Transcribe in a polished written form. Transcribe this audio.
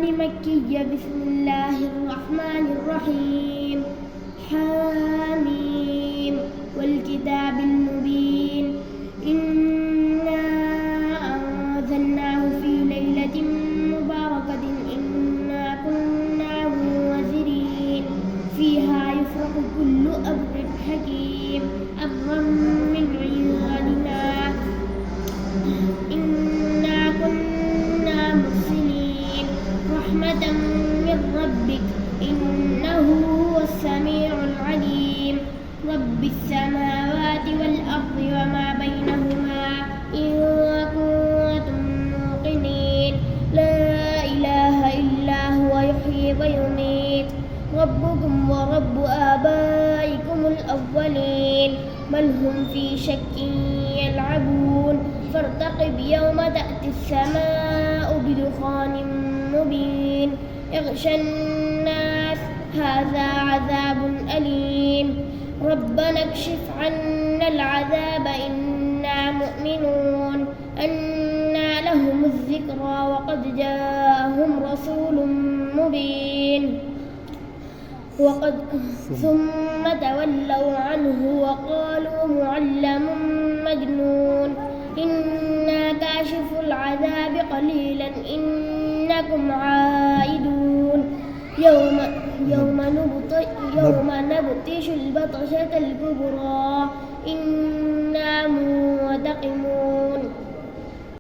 مكية. بسم الله الرحمن الرحيم. حاميم والكتاب المبين. إنا أنزلناه في ليلة مباركة إنا كنا منذرين فيها يفرق كل أمر حكيم أمرا من عندنا إنا كنا مرسلين رحمة من ربك إنه هو السميع العليم. رب السماوات والأرض وما بينهما إن كنتم موقنين. لا إله إلا هو يحيي ويميت ربكم ورب آبائكم الأولين بل هم في شك يلعبون. فارتقب يوم تأتي السماء بدخان مبين يغشى الناس هذا عذاب أليم. ربنا اكشف عنا العذاب إنا مؤمنون. أنى لهم الذكرى وقد جاءهم رسول مبين ثم تولوا عنه وقالوا معلم مجنون. إنا كاشف العذاب قليلا إنكم عائدون. يوم نبطش البطشة الكبرى إنا منتقمون.